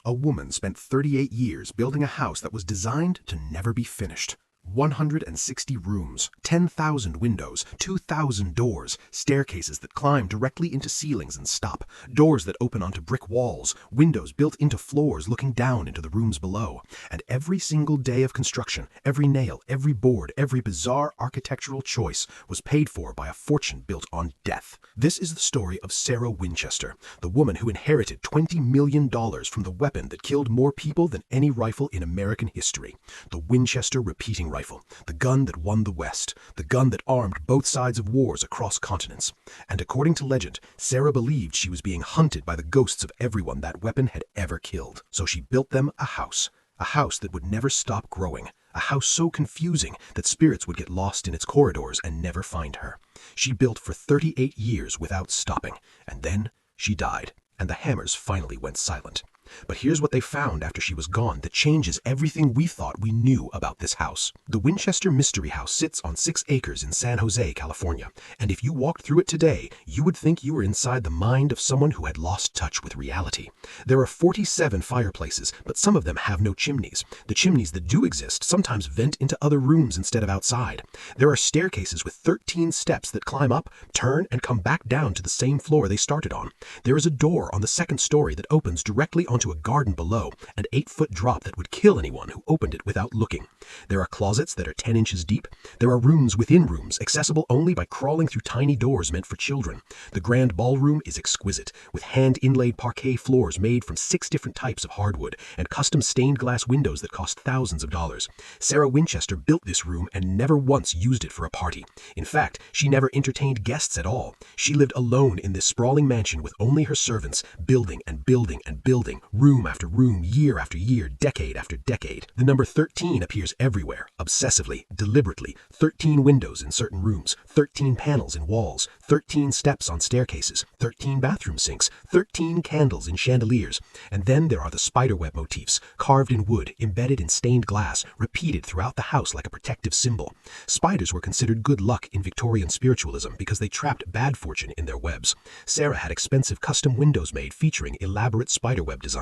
A woman spent 38 years building a house that was designed to never be finished. 160 rooms, 10,000 windows, 2,000 doors, staircases that climb directly into ceilings and stop, doors that open onto brick walls, windows built into floors looking down into the rooms below. And every single day of construction, every nail, every board, every bizarre architectural choice was paid for by a fortune built on death. This is the story of Sarah Winchester, the woman who inherited $20 million from the weapon that killed more people than any rifle in American history, the Winchester repeating rifle, the gun that won the West, the gun that armed both sides of wars across continents. And according to legend, Sarah believed she was being hunted by the ghosts of everyone that weapon had ever killed. So she built them a house that would never stop growing, a house so confusing that spirits would get lost in its corridors and never find her. She built for 38 years without stopping, and then she died, and the hammers finally went silent. But here's what they found after she was gone that changes everything we thought we knew about this house. The Winchester Mystery House sits on 6 acres in San Jose, California, and if you walked through it today, you would think you were inside the mind of someone who had lost touch with reality. There are 47 fireplaces, but some of them have no chimneys. The chimneys that do exist sometimes vent into other rooms instead of outside. There are staircases with 13 steps that climb up, turn, and come back down to the same floor they started on. There is a door on the 2nd story that opens directly onto a garden below, an 8-foot drop that would kill anyone who opened it without looking. There are closets that are 10 inches deep. There are rooms within rooms, accessible only by crawling through tiny doors meant for children. The grand ballroom is exquisite, with hand-inlaid parquet floors made from 6 different types of hardwood, and custom stained glass windows that cost thousands of dollars. Sarah Winchester built this room and never once used it for a party. In fact, she never entertained guests at all. She lived alone in this sprawling mansion with only her servants, building and building and building, room after room, year after year, decade after decade. The number 13 appears everywhere, obsessively, deliberately. 13 windows in certain rooms, 13 panels in walls, 13 steps on staircases, 13 bathroom sinks, 13 candles in chandeliers. And then there are the spiderweb motifs, carved in wood, embedded in stained glass, repeated throughout the house like a protective symbol. Spiders were considered good luck in Victorian spiritualism because they trapped bad fortune in their webs. Sarah had expensive custom windows made featuring elaborate spiderweb designs.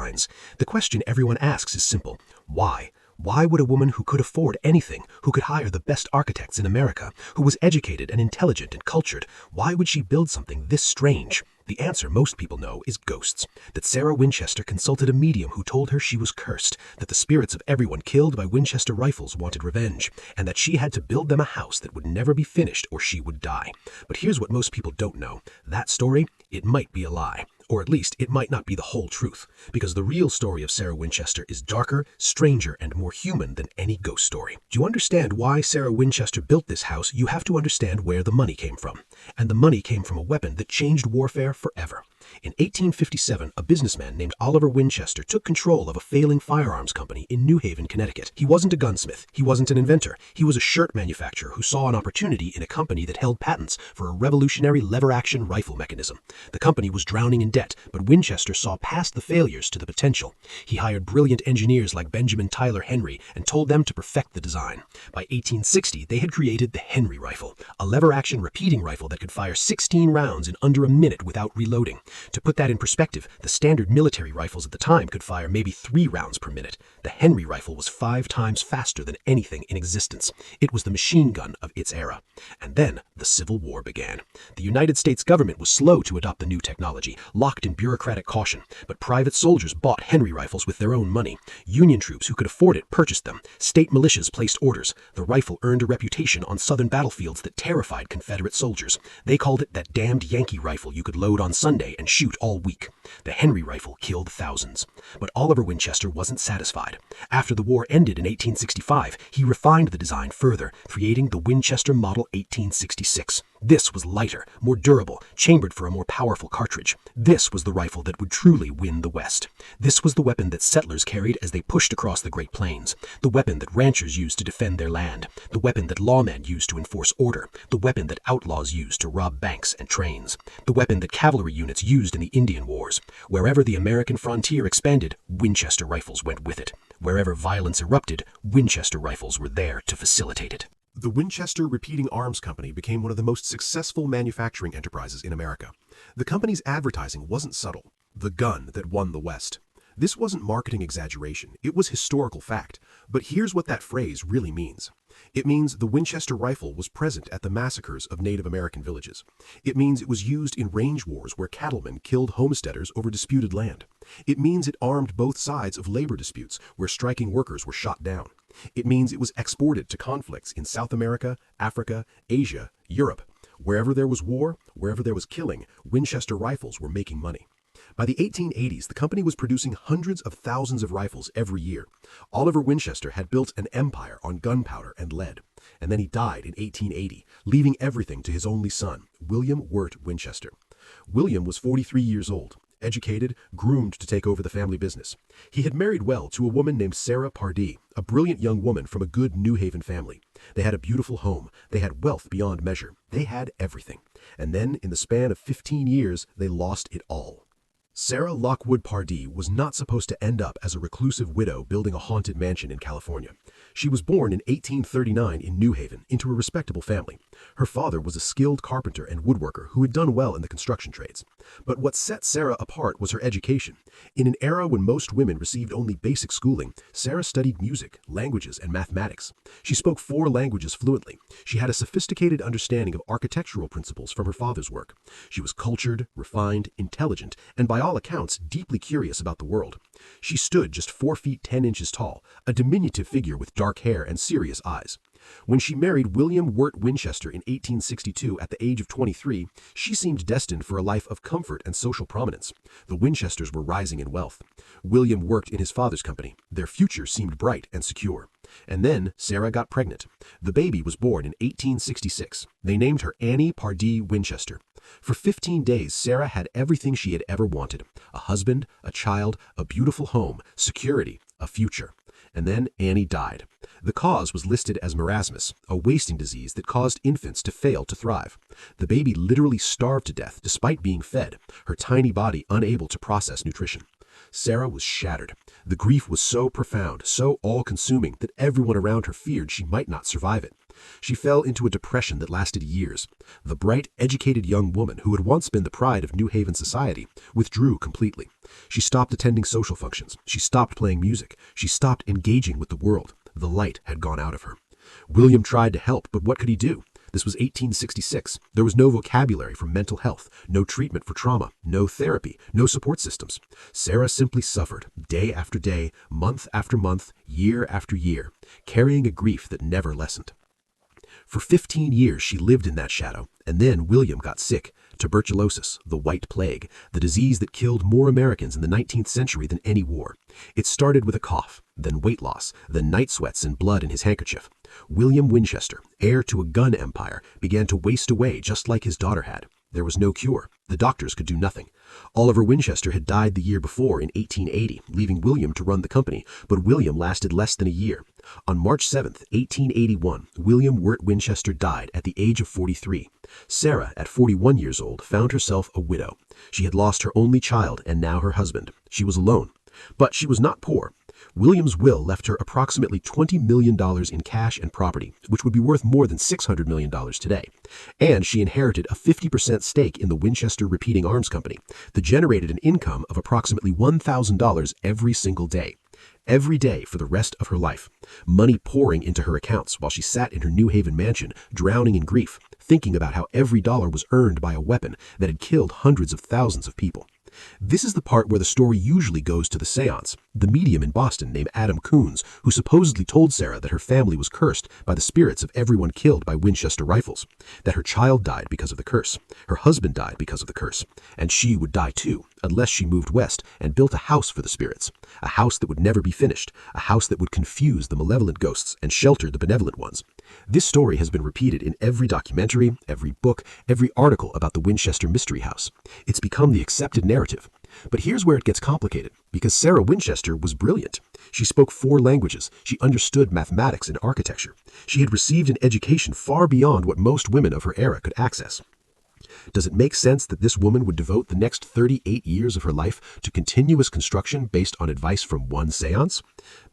The question everyone asks is simple. Why? Why would a woman who could afford anything, who could hire the best architects in America, who was educated and intelligent and cultured, why would she build something this strange? The answer most people know is ghosts. That Sarah Winchester consulted a medium who told her she was cursed, that the spirits of everyone killed by Winchester rifles wanted revenge, and that she had to build them a house that would never be finished or she would die. But here's what most people don't know. That story, it might be a lie. Or at least, it might not be the whole truth, because the real story of Sarah Winchester is darker, stranger, and more human than any ghost story. To understand why Sarah Winchester built this house, you have to understand where the money came from. And the money came from a weapon that changed warfare forever. In 1857, a businessman named Oliver Winchester took control of a failing firearms company in New Haven, Connecticut. He wasn't a gunsmith. He wasn't an inventor. He was a shirt manufacturer who saw an opportunity in a company that held patents for a revolutionary lever-action rifle mechanism. The company was drowning in debt, but Winchester saw past the failures to the potential. He hired brilliant engineers like Benjamin Tyler Henry and told them to perfect the design. By 1860, they had created the Henry rifle, a lever-action repeating rifle that could fire 16 rounds in under a minute without reloading. To put that in perspective, the standard military rifles at the time could fire maybe 3 rounds per minute. The Henry rifle was 5 times faster than anything in existence. It was the machine gun of its era. And then the Civil War began. The United States government was slow to adopt the new technology, locked in bureaucratic caution, but private soldiers bought Henry rifles with their own money. Union troops who could afford it purchased them. State militias placed orders. The rifle earned a reputation on southern battlefields that terrified Confederate soldiers. They called it that damned Yankee rifle you could load on Sunday and shoot all week. The Henry rifle killed thousands. But Oliver Winchester wasn't satisfied. After the war ended in 1865, he refined the design further, creating the Winchester Model 1866. This was lighter, more durable, chambered for a more powerful cartridge. This was the rifle that would truly win the West. This was the weapon that settlers carried as they pushed across the Great Plains. The weapon that ranchers used to defend their land. The weapon that lawmen used to enforce order. The weapon that outlaws used to rob banks and trains. The weapon that cavalry units used in the Indian Wars. Wherever the American frontier expanded, Winchester rifles went with it. Wherever violence erupted, Winchester rifles were there to facilitate it. The Winchester Repeating Arms Company became one of the most successful manufacturing enterprises in America. The company's advertising wasn't subtle. The gun that won the West. This wasn't marketing exaggeration, it was historical fact. But here's what that phrase really means. It means the Winchester rifle was present at the massacres of Native American villages. It means it was used in range wars where cattlemen killed homesteaders over disputed land. It means it armed both sides of labor disputes where striking workers were shot down. It means it was exported to conflicts in South America, Africa, Asia, Europe. Wherever there was war, wherever there was killing, Winchester rifles were making money. By the 1880s, the company was producing hundreds of thousands of rifles every year. Oliver Winchester had built an empire on gunpowder and lead. And then he died in 1880, leaving everything to his only son, William Wirt Winchester. William was 43 years old, educated, groomed to take over the family business. He had married well to a woman named Sarah Pardee, a brilliant young woman from a good New Haven family. They had a beautiful home. They had wealth beyond measure. They had everything. And then, in the span of 15 years, they lost it all. Sarah Lockwood Pardee was not supposed to end up as a reclusive widow building a haunted mansion in California. She was born in 1839 in New Haven into a respectable family. Her father was a skilled carpenter and woodworker who had done well in the construction trades. But what set Sarah apart was her education. In an era when most women received only basic schooling, Sarah studied music, languages, and mathematics. She spoke 4 languages fluently. She had a sophisticated understanding of architectural principles from her father's work. She was cultured, refined, intelligent, and by all accounts, deeply curious about the world. She stood just 4 feet 10 inches tall, a diminutive figure with dark hair and serious eyes. When she married William Wirt Winchester in 1862 at the age of 23, she seemed destined for a life of comfort and social prominence. The Winchesters were rising in wealth. William worked in his father's company. Their future seemed bright and secure. And then Sarah got pregnant. The baby was born in 1866. They named her Annie Pardee Winchester. For 15 days, Sarah had everything she had ever wanted: a husband, a child, a beautiful home, security, a future. And then Annie died. The cause was listed as marasmus, a wasting disease that caused infants to fail to thrive. The baby literally starved to death despite being fed, her tiny body unable to process nutrition. Sarah was shattered. The grief was so profound, so all-consuming, that everyone around her feared she might not survive it. She fell into a depression that lasted years. The bright, educated young woman who had once been the pride of New Haven society withdrew completely. She stopped attending social functions. She stopped playing music. She stopped engaging with the world. The light had gone out of her. William tried to help, but what could he do? This was 1866. There was no vocabulary for mental health, no treatment for trauma, no therapy, no support systems. Sarah simply suffered, day after day, month after month, year after year, carrying a grief that never lessened. For 15 years she lived in that shadow, and then William got sick. Tuberculosis, the White Plague, the disease that killed more Americans in the 19th century than any war. It started with a cough, then weight loss, then night sweats and blood in his handkerchief. William Winchester, heir to a gun empire, began to waste away just like his daughter had. There was no cure. The doctors could do nothing. Oliver Winchester had died the year before in 1880, leaving William to run the company, but William lasted less than a year. On March 7, 1881, William Wirt Winchester died at the age of 43. Sarah, at 41 years old, found herself a widow. She had lost her only child and now her husband. She was alone. But she was not poor. William's will left her approximately $20 million in cash and property, which would be worth more than $600 million today. And she inherited a 50% stake in the Winchester Repeating Arms Company that generated an income of approximately $1,000 every single day. Every day for the rest of her life. Money pouring into her accounts while she sat in her New Haven mansion, drowning in grief, thinking about how every dollar was earned by a weapon that had killed hundreds of thousands of people. This is the part where the story usually goes to the seance. The medium in Boston named Adam Coons, who supposedly told Sarah that her family was cursed by the spirits of everyone killed by Winchester rifles, that her child died because of the curse, her husband died because of the curse, and she would die too, unless she moved west and built a house for the spirits, a house that would never be finished, a house that would confuse the malevolent ghosts and shelter the benevolent ones. This story has been repeated in every documentary, every book, every article about the Winchester Mystery House. It's become the accepted narrative. But here's where it gets complicated, because Sarah Winchester was brilliant. She spoke 4 languages. She understood mathematics and architecture. She had received an education far beyond what most women of her era could access. Does it make sense that this woman would devote the next 38 years of her life to continuous construction based on advice from one seance?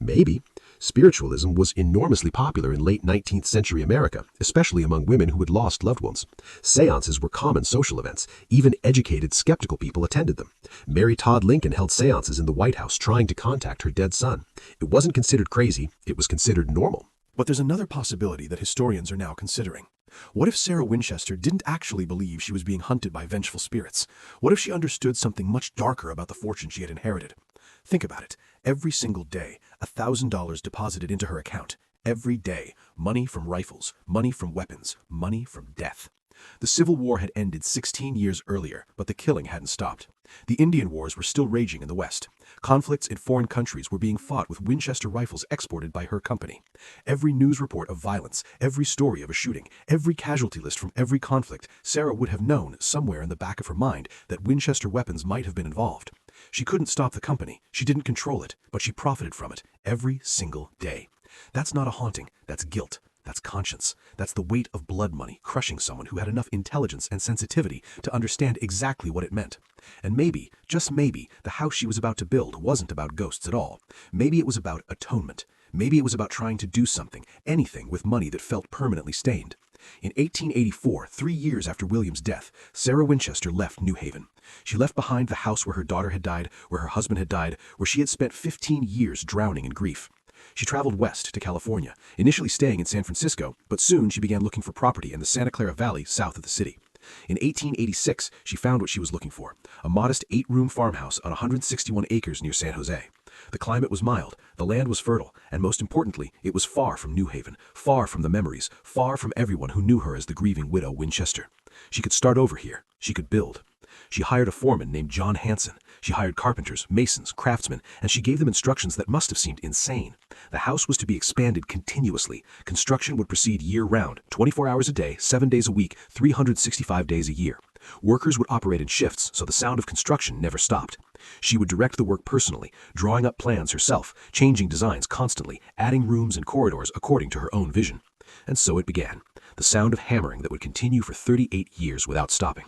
Maybe. Spiritualism was enormously popular in late 19th century America, especially among women who had lost loved ones. Seances were common social events. Even educated, skeptical people attended them. Mary Todd Lincoln held seances in the White House trying to contact her dead son. It wasn't considered crazy, it was considered normal. But there's another possibility that historians are now considering. What if Sarah Winchester didn't actually believe she was being hunted by vengeful spirits? What if she understood something much darker about the fortune she had inherited? Think about it. Every single day, $1,000 deposited into her account. Every day, money from rifles, money from weapons, money from death. The Civil War had ended 16 years earlier, but the killing hadn't stopped. The Indian Wars were still raging in the West. Conflicts in foreign countries were being fought with Winchester rifles exported by her company. Every news report of violence, every story of a shooting, every casualty list from every conflict, Sarah would have known, somewhere in the back of her mind, that Winchester weapons might have been involved. She couldn't stop the company, she didn't control it, but she profited from it every single day. That's not a haunting, that's guilt. That's conscience. That's the weight of blood money crushing someone who had enough intelligence and sensitivity to understand exactly what it meant. And maybe, just maybe, the house she was about to build wasn't about ghosts at all. Maybe it was about atonement. Maybe it was about trying to do something, anything, with money that felt permanently stained. In 1884, 3 years after William's death, Sarah Winchester left New Haven. She left behind the house where her daughter had died, where her husband had died, where she had spent 15 years drowning in grief. She traveled west to California, initially staying in San Francisco, but soon she began looking for property in the Santa Clara Valley south of the city. In 1886, she found what she was looking for, a modest 8-room farmhouse on 161 acres near San Jose. The climate was mild, the land was fertile, and most importantly, it was far from New Haven, far from the memories, far from everyone who knew her as the grieving widow Winchester. She could start over here. She could build. She hired a foreman named John Hanson. She hired carpenters, masons, craftsmen, and she gave them instructions that must have seemed insane. The house was to be expanded continuously. Construction would proceed year-round, 24 hours a day, 7 days a week, 365 days a year. Workers would operate in shifts, so the sound of construction never stopped. She would direct the work personally, drawing up plans herself, changing designs constantly, adding rooms and corridors according to her own vision. And so it began, the sound of hammering that would continue for 38 years without stopping.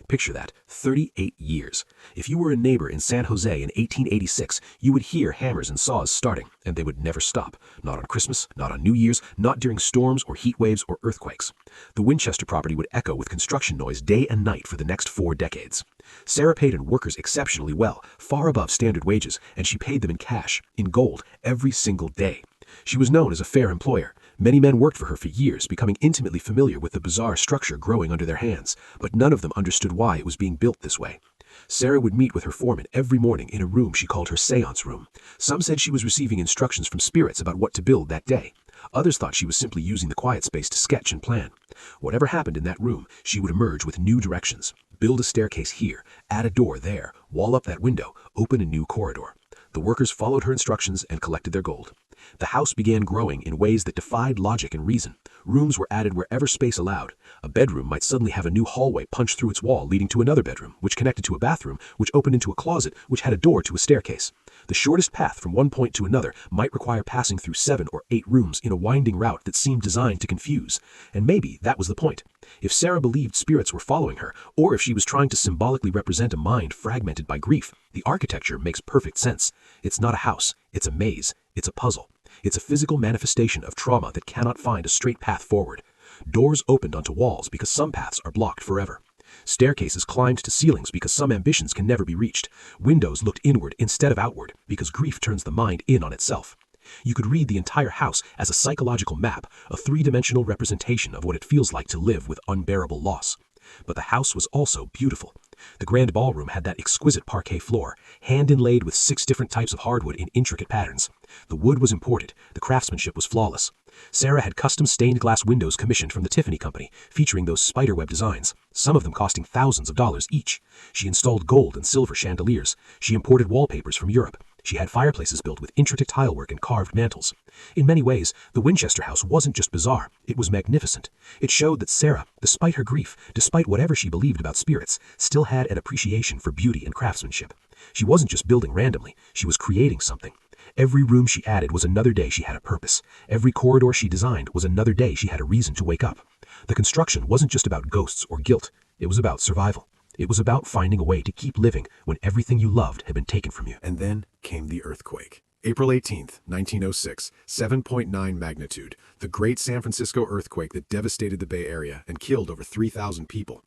Picture that, 38 years. If you were a neighbor in San Jose in 1886, you would hear hammers and saws starting, and they would never stop. Not on Christmas, not on New Year's, not during storms or heat waves or earthquakes. The Winchester property would echo with construction noise day and night for the next 4 decades. Sarah paid her workers exceptionally well, far above standard wages, and she paid them in cash, in gold, every single day. She was known as a fair employer. Many men worked for her for years, becoming intimately familiar with the bizarre structure growing under their hands, but none of them understood why it was being built this way. Sarah would meet with her foreman every morning in a room she called her seance room. Some said she was receiving instructions from spirits about what to build that day. Others thought she was simply using the quiet space to sketch and plan. Whatever happened in that room, she would emerge with new directions. Build a staircase here, add a door there, wall up that window, open a new corridor. The workers followed her instructions and collected their gold. The house began growing in ways that defied logic and reason. Rooms were added wherever space allowed. A bedroom might suddenly have a new hallway punched through its wall leading to another bedroom, which connected to a bathroom, which opened into a closet, which had a door to a staircase. The shortest path from one point to another might require passing through 7 or 8 rooms in a winding route that seemed designed to confuse. And maybe that was the point. If Sarah believed spirits were following her, or if she was trying to symbolically represent a mind fragmented by grief, the architecture makes perfect sense. It's not a house, it's a maze, it's a puzzle. It's a physical manifestation of trauma that cannot find a straight path forward. Doors opened onto walls because some paths are blocked forever. Staircases climbed to ceilings because some ambitions can never be reached. Windows looked inward instead of outward because grief turns the mind in on itself. You could read the entire house as a psychological map, a 3-dimensional representation of what it feels like to live with unbearable loss. But the house was also beautiful. The grand ballroom had that exquisite parquet floor, hand-inlaid with 6 different types of hardwood in intricate patterns. The wood was imported, the craftsmanship was flawless. Sarah had custom stained glass windows commissioned from the Tiffany Company, featuring those spiderweb designs, some of them costing thousands of dollars each. She installed gold and silver chandeliers. She imported wallpapers from Europe. She had fireplaces built with intricate tilework and carved mantels. In many ways, the Winchester house wasn't just bizarre, it was magnificent. It showed that Sarah, despite her grief, despite whatever she believed about spirits, still had an appreciation for beauty and craftsmanship. She wasn't just building randomly, she was creating something. Every room she added was another day she had a purpose. Every corridor she designed was another day she had a reason to wake up. The construction wasn't just about ghosts or guilt, it was about survival. It was about finding a way to keep living when everything you loved had been taken from you. And then came the earthquake. April 18, 1906, 7.9 magnitude, the Great San Francisco earthquake that devastated the Bay Area and killed over 3,000 people.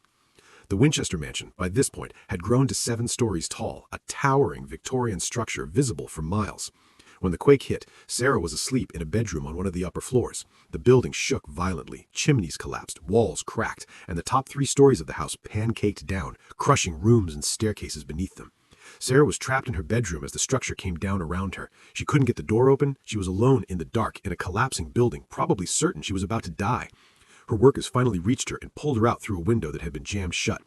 The Winchester Mansion, by this point, had grown to 7 stories tall, a towering Victorian structure visible for miles. When the quake hit, Sarah was asleep in a bedroom on one of the upper floors. The building shook violently, chimneys collapsed, walls cracked, and the top 3 stories of the house pancaked down, crushing rooms and staircases beneath them. Sarah was trapped in her bedroom as the structure came down around her. She couldn't get the door open. She was alone in the dark in a collapsing building, probably certain she was about to die. Her workers finally reached her and pulled her out through a window that had been jammed shut.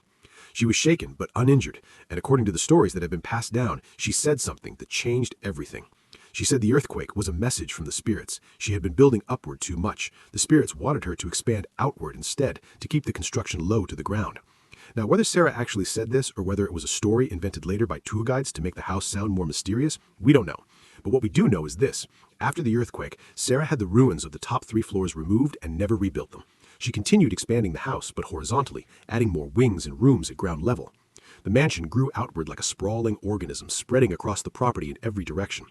She was shaken but uninjured, and according to the stories that had been passed down, she said something that changed everything. She said the earthquake was a message from the spirits. She had been building upward too much. The spirits wanted her to expand outward instead, to keep the construction low to the ground. Now, whether Sarah actually said this or whether it was a story invented later by tour guides to make the house sound more mysterious, we don't know. But what we do know is this. After the earthquake, Sarah had the ruins of the top 3 floors removed and never rebuilt them. She continued expanding the house, but horizontally, adding more wings and rooms at ground level. The mansion grew outward like a sprawling organism, spreading across the property in every direction.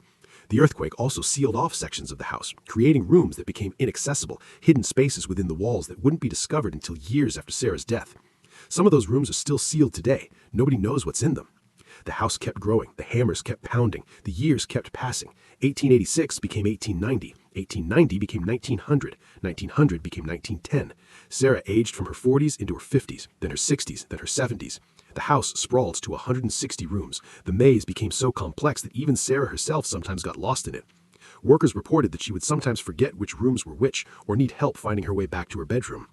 The earthquake also sealed off sections of the house, creating rooms that became inaccessible, hidden spaces within the walls that wouldn't be discovered until years after Sarah's death. Some of those rooms are still sealed today. Nobody knows what's in them. The house kept growing. The hammers kept pounding. The years kept passing. 1886 became 1890. 1890 became 1900. 1900 became 1910. Sarah aged from her 40s into her 50s, then her 60s, then her 70s. The house sprawled to 160 rooms. The maze became so complex that even Sarah herself sometimes got lost in it. Workers reported that she would sometimes forget which rooms were which or need help finding her way back to her bedroom.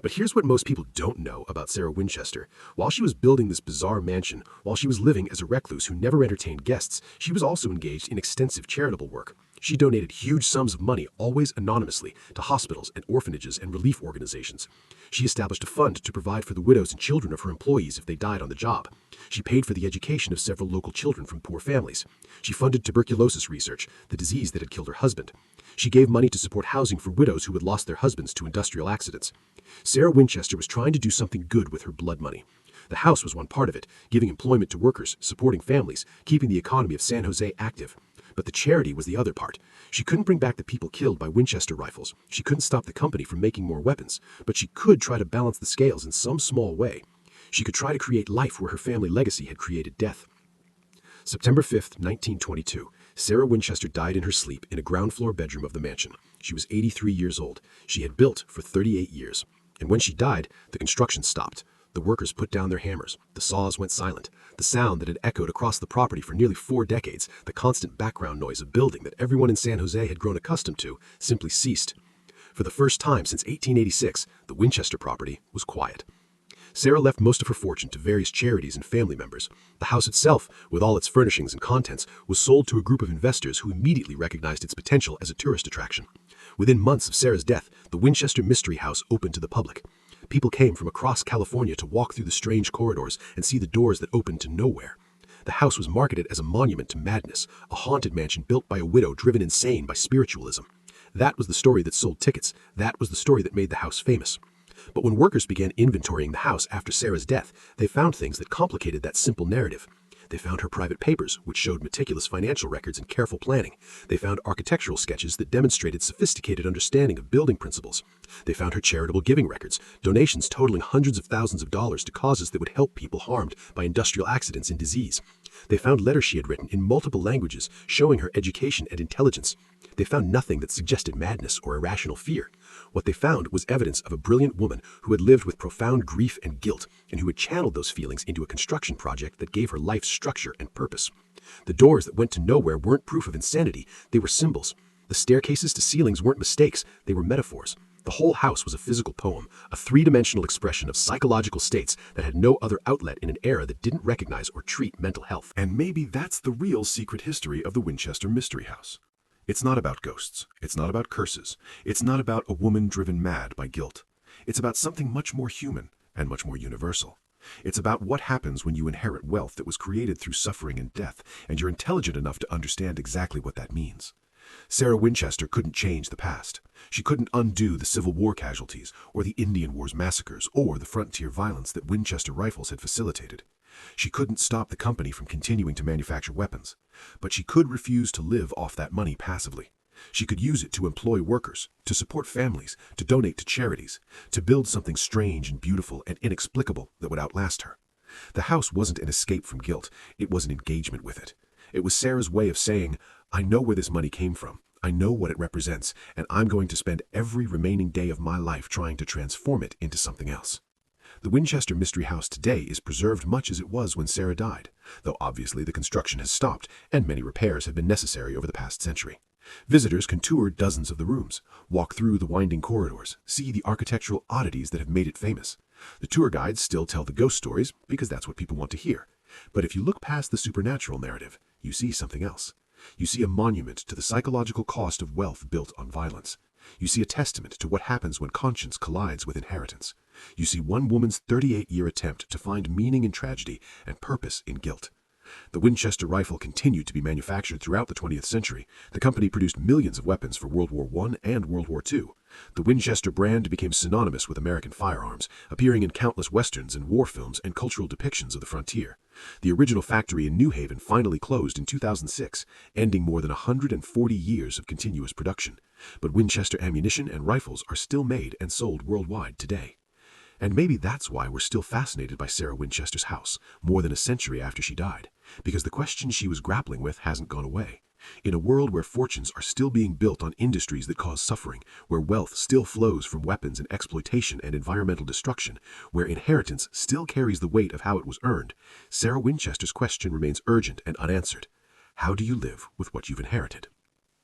But here's what most people don't know about Sarah Winchester. While she was building this bizarre mansion, while she was living as a recluse who never entertained guests, she was also engaged in extensive charitable work. She donated huge sums of money, always anonymously, to hospitals and orphanages and relief organizations. She established a fund to provide for the widows and children of her employees if they died on the job. She paid for the education of several local children from poor families. She funded tuberculosis research, the disease that had killed her husband. She gave money to support housing for widows who had lost their husbands to industrial accidents. Sarah Winchester was trying to do something good with her blood money. The house was one part of it, giving employment to workers, supporting families, keeping the economy of San Jose active. But the charity was the other part. She couldn't bring back the people killed by Winchester rifles. She couldn't stop the company from making more weapons, but she could try to balance the scales in some small way. She could try to create life where her family legacy had created death. September 5th, 1922, Sarah Winchester died in her sleep in a ground-floor bedroom of the mansion. She was 83 years old. She had built for 38 years. And when she died, the construction stopped. The workers put down their hammers. The saws went silent. The sound that had echoed across the property for nearly 4 decades, the constant background noise of building that everyone in San Jose had grown accustomed to, simply ceased. For the first time since 1886, the Winchester property was quiet. Sarah left most of her fortune to various charities and family members. The house itself, with all its furnishings and contents, was sold to a group of investors who immediately recognized its potential as a tourist attraction. Within months of Sarah's death, the Winchester Mystery House opened to the public. People came from across California to walk through the strange corridors and see the doors that opened to nowhere. The house was marketed as a monument to madness, a haunted mansion built by a widow driven insane by spiritualism. That was the story that sold tickets. That was the story that made the house famous. But when workers began inventorying the house after Sarah's death, they found things that complicated that simple narrative. They found her private papers, which showed meticulous financial records and careful planning. They found architectural sketches that demonstrated sophisticated understanding of building principles. They found her charitable giving records, donations totaling hundreds of thousands of dollars to causes that would help people harmed by industrial accidents and disease. They found letters she had written in multiple languages, showing her education and intelligence. They found nothing that suggested madness or irrational fear. What they found was evidence of a brilliant woman who had lived with profound grief and guilt, and who had channeled those feelings into a construction project that gave her life structure and purpose. The doors that went to nowhere weren't proof of insanity, they were symbols. The staircases to ceilings weren't mistakes, they were metaphors. The whole house was a physical poem, a 3-dimensional expression of psychological states that had no other outlet in an era that didn't recognize or treat mental health. And maybe that's the real secret history of the Winchester Mystery House. It's not about ghosts. It's not about curses. It's not about a woman driven mad by guilt. It's about something much more human and much more universal. It's about what happens when you inherit wealth that was created through suffering and death, and you're intelligent enough to understand exactly what that means. Sarah Winchester couldn't change the past. She couldn't undo the Civil War casualties, or the Indian Wars massacres, or the frontier violence that Winchester rifles had facilitated. She couldn't stop the company from continuing to manufacture weapons, but she could refuse to live off that money passively. She could use it to employ workers, to support families, to donate to charities, to build something strange and beautiful and inexplicable that would outlast her. The house wasn't an escape from guilt, it was an engagement with it. It was Sarah's way of saying, I know where this money came from, I know what it represents, and I'm going to spend every remaining day of my life trying to transform it into something else. The Winchester Mystery House today is preserved much as it was when Sarah died, though obviously the construction has stopped and many repairs have been necessary over the past century. Visitors can tour dozens of the rooms, walk through the winding corridors, see the architectural oddities that have made it famous. The tour guides still tell the ghost stories because that's what people want to hear. But if you look past the supernatural narrative, you see something else. You see a monument to the psychological cost of wealth built on violence. You see a testament to what happens when conscience collides with inheritance. You see one woman's 38-year attempt to find meaning in tragedy and purpose in guilt. The Winchester rifle continued to be manufactured throughout the 20th century. The company produced millions of weapons for World War I and World War II. The Winchester brand became synonymous with American firearms, appearing in countless westerns and war films and cultural depictions of the frontier. The original factory in New Haven finally closed in 2006, ending more than 140 years of continuous production. But Winchester ammunition and rifles are still made and sold worldwide today. And maybe that's why we're still fascinated by Sarah Winchester's house, more than a century after she died, because the question she was grappling with hasn't gone away. In a world where fortunes are still being built on industries that cause suffering, where wealth still flows from weapons and exploitation and environmental destruction, where inheritance still carries the weight of how it was earned, Sarah Winchester's question remains urgent and unanswered. How do you live with what you've inherited?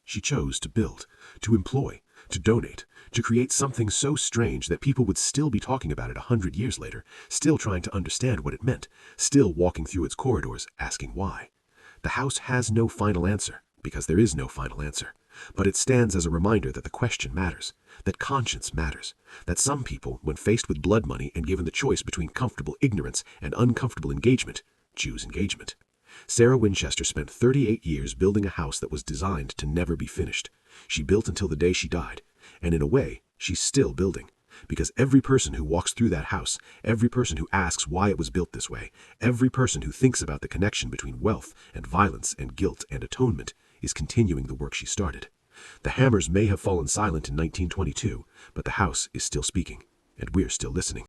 She chose to build, to employ, to donate, to create something so strange that people would still be talking about it 100 years later, still trying to understand what it meant, still walking through its corridors asking why. The house has no final answer, because there is no final answer, but it stands as a reminder that the question matters, that conscience matters, that some people, when faced with blood money and given the choice between comfortable ignorance and uncomfortable engagement, choose engagement. Sarah Winchester spent 38 years building a house that was designed to never be finished. She built until the day she died, and in a way, she's still building. Because every person who walks through that house, every person who asks why it was built this way, every person who thinks about the connection between wealth and violence and guilt and atonement, is continuing the work she started. The hammers may have fallen silent in 1922, but the house is still speaking, and we're still listening.